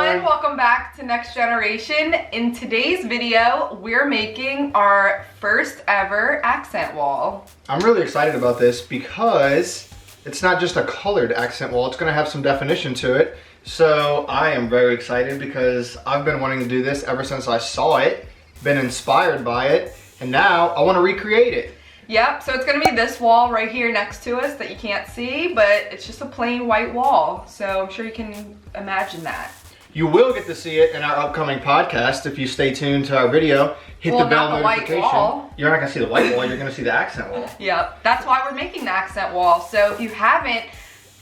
everyone, welcome back to Next Generation. In today's video, we're making our first ever accent wall. I'm really excited about this because it's not just a colored accent wall, it's gonna have some definition to it. So I am very excited because I've been wanting to do this ever since I saw it, been inspired by it, and now I wanna recreate it. Yep, so it's gonna be this wall right here next to us that you can't see, but it's just a plain white wall. So I'm sure you can imagine that. You will get to see it in our upcoming podcast if you stay tuned to our video. Hit the bell notification. White wall. You're not gonna see the white wall, you're gonna see the accent wall. Yep, that's why we're making the accent wall. So if you haven't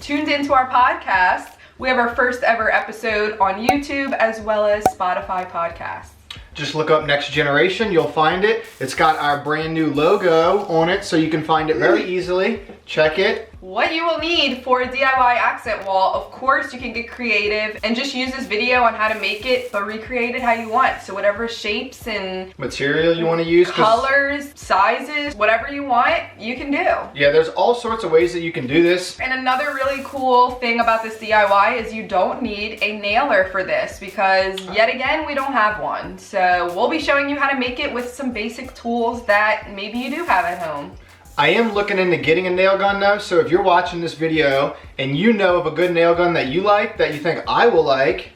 tuned into our podcast, we have our first ever episode on YouTube as well as Spotify podcasts. Just look up Next Generation, you'll find it. It's got our brand new logo on it, so you can find it very easily. Check it. What you will need for a DIY accent wall, of course you can get creative and just use this video on how to make it, but recreate it how you want. So whatever shapes and material you want to use. Colors, sizes, whatever you want, you can do. Yeah, there's all sorts of ways that you can do this. And another really cool thing about this DIY is you don't need a nailer for this because yet again, we don't have one. So we'll be showing you how to make it with some basic tools that maybe you do have at home. I am looking into getting a nail gun though, so if you're watching this video and you know of a good nail gun that you like, that you think I will like,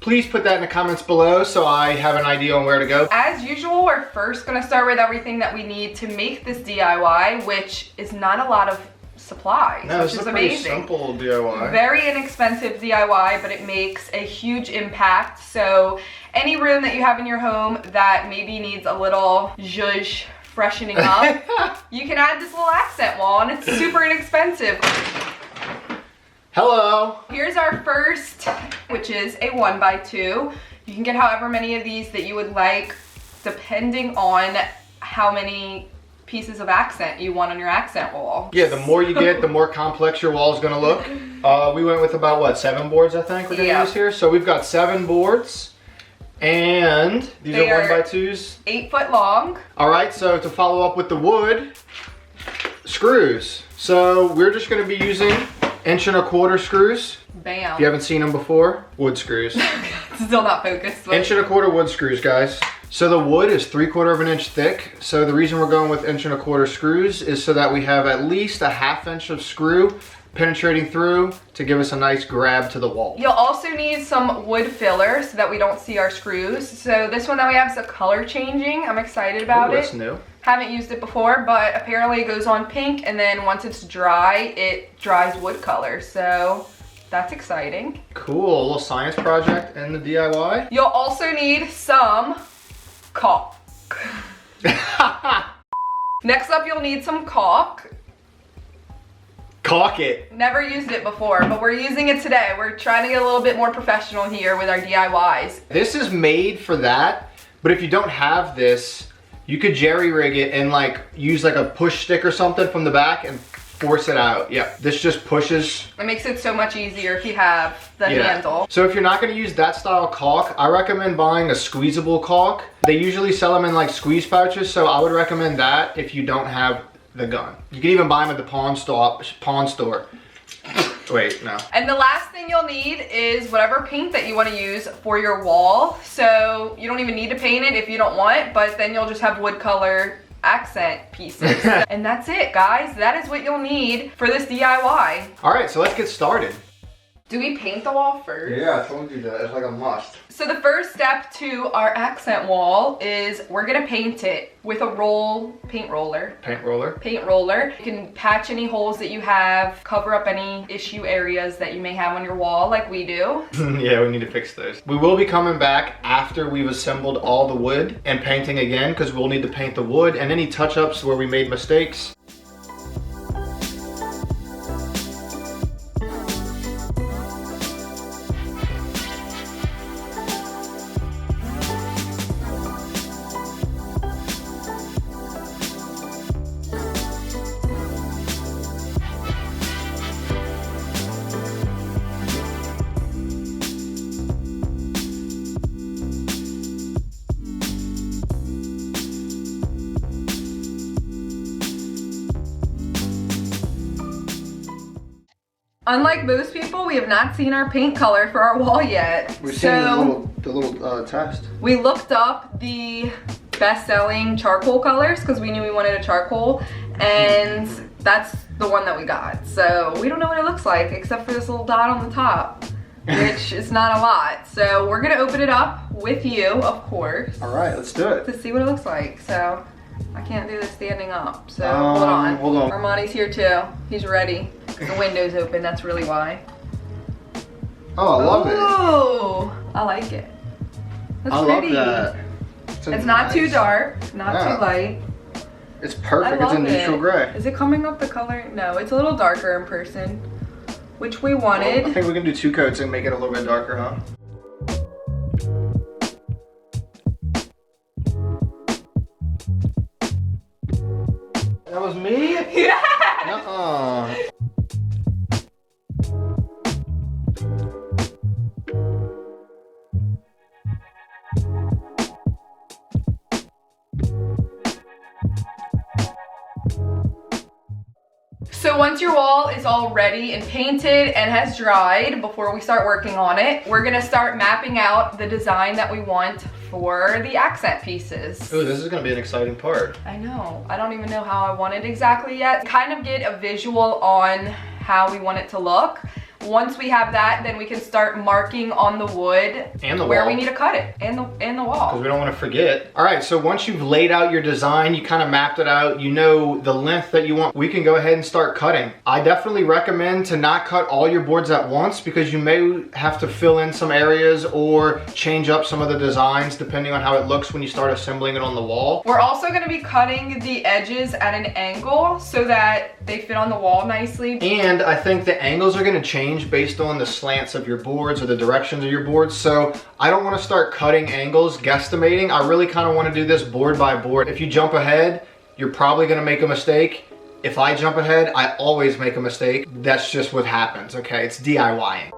please put that in the comments below so I have an idea on where to go. As usual, we're first gonna start with everything that we need to make this DIY, which is not a lot of supplies, no, which is amazing. Pretty simple DIY. Very inexpensive DIY, but it makes a huge impact. So any room that you have in your home that maybe needs a little zhuzh freshening up, you can add this little accent wall and it's super inexpensive. Hello. Here's our first, which is a 1x2. You can get however many of these that you would like, depending on how many pieces of accent you want on your accent wall. Yeah, the more you get, the more complex your wall is gonna look. We went with about, what, 7 boards I think we're gonna use here? So we've got 7 boards. And these are 1x2s. 8 foot long. All right, so to follow up with the wood, screws. So we're just gonna be using 1¼ inch screws. Bam. If you haven't seen them before, wood screws. Still not focused. But 1¼ inch wood screws, guys. So the wood is 3/4 inch thick. So the reason we're going with 1¼ inch screws is so that we have at least a 1/2 inch of screw penetrating through to give us a nice grab to the wall. You'll also need some wood filler so that we don't see our screws. So this one that we have is a color changing. I'm excited about it. That's new. Haven't used it before, but apparently it goes on pink and then once it's dry, it dries wood color. So that's exciting. Cool, a little science project in the DIY. You'll also need some caulk. Next up, you'll need some caulk. Caulk it. Never used it before, but we're using it today. We're trying to get a little bit more professional here with our DIYs. This is made for that, but if you don't have this, you could jerry rig it and like use like a push stick or something from the back and force it out. Yeah, this just pushes. It makes it so much easier if you have the handle. So if you're not gonna use that style caulk, I recommend buying a squeezable caulk. They usually sell them in like squeeze pouches, so I would recommend that if you don't have the gun. You can even buy them at the pawn store. Wait, no. And the last thing you'll need is whatever paint that you want to use for your wall. So you don't even need to paint it if you don't want, but then you'll just have wood color accent pieces. And that's it, guys. That is what you'll need for this DIY. All right, so let's get started. Do we paint the wall first? Yeah, I told you that. It's like a must. So the first step to our accent wall is we're gonna paint it with a paint roller. Paint roller. Paint roller. You can patch any holes that you have, cover up any issue areas that you may have on your wall like we do. Yeah, we need to fix those. We will be coming back after we've assembled all the wood and painting again because we'll need to paint the wood and any touch-ups where we made mistakes. Unlike most people, we have not seen our paint color for our wall yet. We've seen the little test. We looked up the best-selling charcoal colors because we knew we wanted a charcoal, and that's the one that we got. So we don't know what it looks like except for this little dot on the top, which is not a lot. So we're gonna open it up with you, of course. All right, let's do it. To see what it looks like. So I can't do this standing up, so hold on. Armani's here too. He's ready. The window's open, that's really why. Oh, I love it. Oh, I like it. That's pretty. Love that. It's not too dark, not too light. It's perfect. It's a neutral gray. Is it coming up the color? No, it's a little darker in person, which we wanted. Well, I think we can do 2 coats and make it a little bit darker, huh? That was me? Yeah! Nuh-uh. So once your wall is all ready and painted and has dried, before we start working on it, we're gonna start mapping out the design that we want for the accent pieces. Ooh, this is gonna be an exciting part. I know. I don't even know how I want it exactly yet. Kind of get a visual on how we want it to look. Once we have that, then we can start marking on the wood and the where wall. we need to cut it, and the wall. Because we don't want to forget. All right, so once you've laid out your design, you kind of mapped it out, you know the length that you want, we can go ahead and start cutting. I definitely recommend to not cut all your boards at once because you may have to fill in some areas or change up some of the designs depending on how it looks when you start assembling it on the wall. We're also going to be cutting the edges at an angle so that they fit on the wall nicely. And I think the angles are going to change based on the slants of your boards or the directions of your boards. So I don't want to start cutting angles, guesstimating. I really kind of want to do this board by board. If you jump ahead, you're probably going to make a mistake. If I jump ahead, I always make a mistake. That's just what happens, okay? It's DIYing.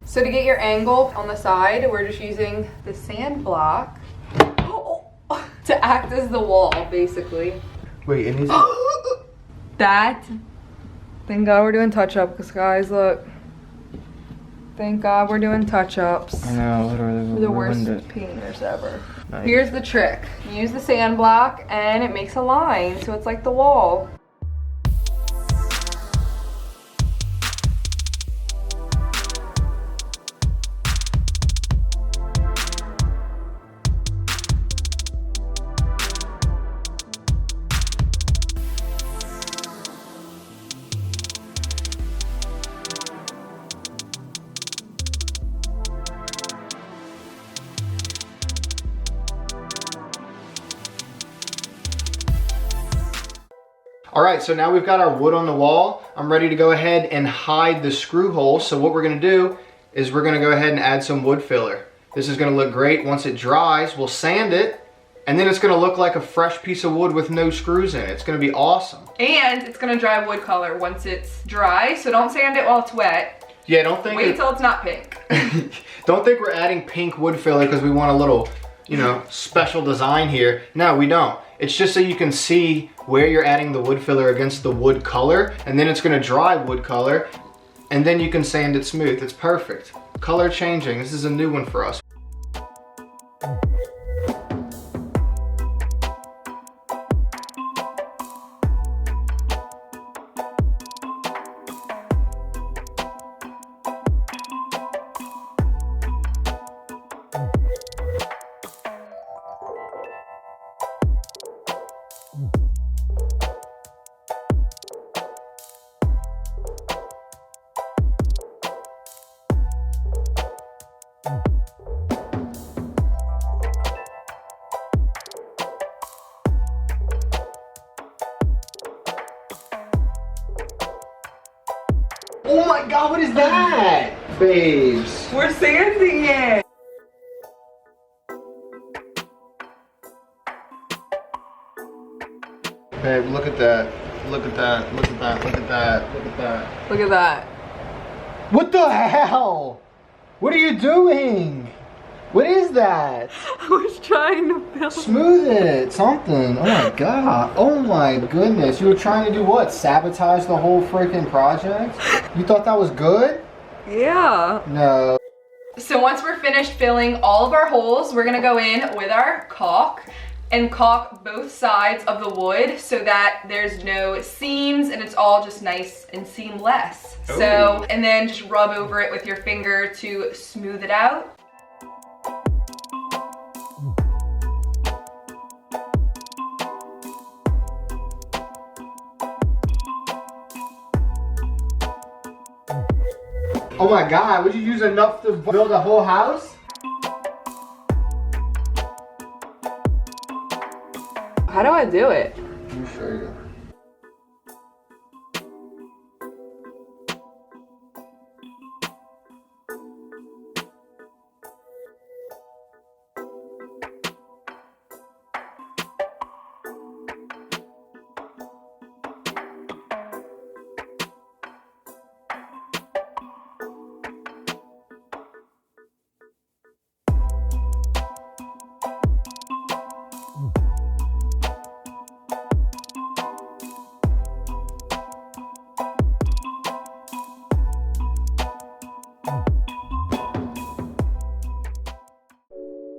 So to get your angle on the side, we're just using the sand block to act as the wall, basically. Wait, it needs That. Thank God we're doing touch-up, because guys, look. Thank God we're doing touch-ups. I know, literally. We're the worst painters ever. Nice. Here's the trick. You use the sand block, and it makes a line, so it's like the wall. All right, so now we've got our wood on the wall. I'm ready to go ahead and hide the screw holes. So what we're gonna do is we're gonna go ahead and add some wood filler. This is gonna look great. Once it dries, we'll sand it, and then it's gonna look like a fresh piece of wood with no screws in it. It's gonna be awesome. And it's gonna dry wood color once it's dry, so don't sand it while it's wet. Yeah, don't think Wait till it's not pink. Don't think we're adding pink wood filler because we want a little, you know, special design here. No, we don't. It's just so you can see where you're adding the wood filler against the wood color, and then it's gonna dry wood color, and then you can sand it smooth. It's perfect. Color changing, this is a new one for us. Oh my God, what is that? Babes. We're sanding it. Babe, look at that. Look at that. Look at that. Look at that. Look at that. Look at that. What the hell? What are you doing? What is that? I was trying to film. Smooth it, something. Oh my God. Oh my goodness. You were trying to do what? Sabotage the whole freaking project? You thought that was good? Yeah. No. So once we're finished filling all of our holes, we're gonna go in with our caulk and caulk both sides of the wood so that there's no seams and it's all just nice and seamless. Ooh. So, and then just rub over it with your finger to smooth it out. Oh my God, would you use enough to build a whole house? How do I do it? Let me show you.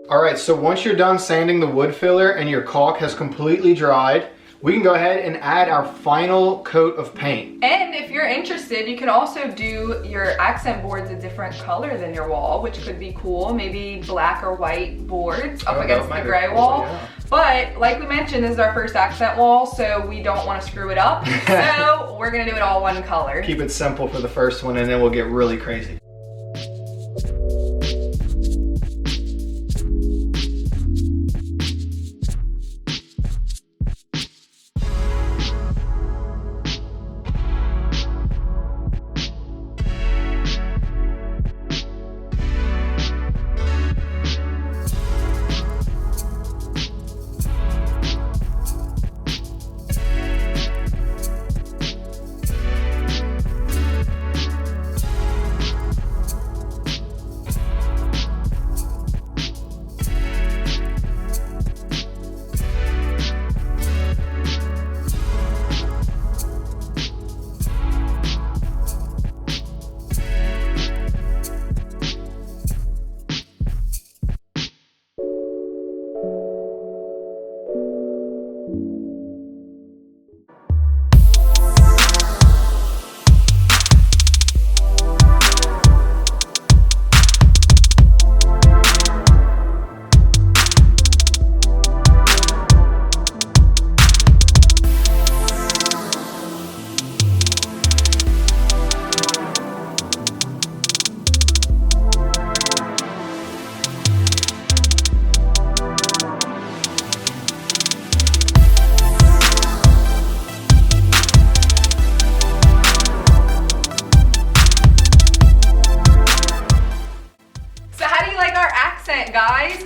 All right, so once you're done sanding the wood filler and your caulk has completely dried, we can go ahead and add our final coat of paint. And if you're interested, you can also do your accent boards a different color than your wall, which could be cool. Maybe black or white boards up against the gray wall. Yeah. But like we mentioned, this is our first accent wall, so we don't want to screw it up. So we're gonna do it all one color. Keep it simple for the first one and then we'll get really crazy.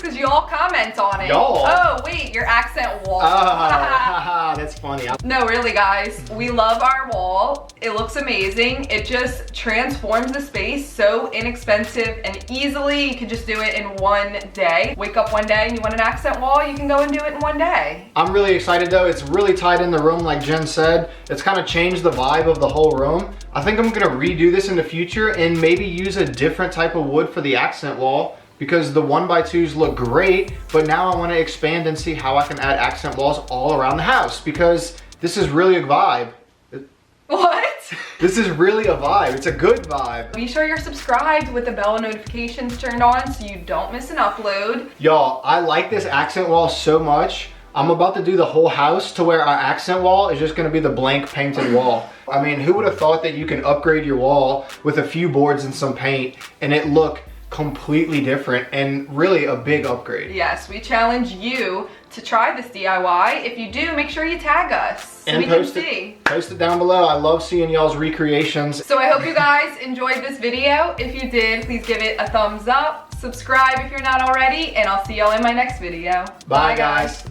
because you all comment on it. Y'all? Oh, wait, your accent wall. That's funny. No, really, guys. We love our wall. It looks amazing. It just transforms the space so inexpensive and easily. You can just do it in one day. Wake up one day and you want an accent wall, you can go and do it in one day. I'm really excited though. It's really tied in the room like Jen said. It's kind of changed the vibe of the whole room. I think I'm gonna redo this in the future and maybe use a different type of wood for the accent wall, because the 1x2s look great, but now I want to expand and see how I can add accent walls all around the house, because this is really a vibe. What? This is really a vibe. It's a good vibe. Be sure you're subscribed with the bell notifications turned on so you don't miss an upload. Y'all, I like this accent wall so much. I'm about to do the whole house to where our accent wall is just gonna be the blank painted wall. I mean, who would have thought that you can upgrade your wall with a few boards and some paint and it look completely different and really a big upgrade. Yes, we challenge you to try this DIY. If you do, make sure you tag us so and we can see. Post it down below. I love seeing y'all's recreations. So I hope you guys enjoyed this video. If you did, please give it a thumbs up. Subscribe if you're not already, and I'll see y'all in my next video. Bye guys.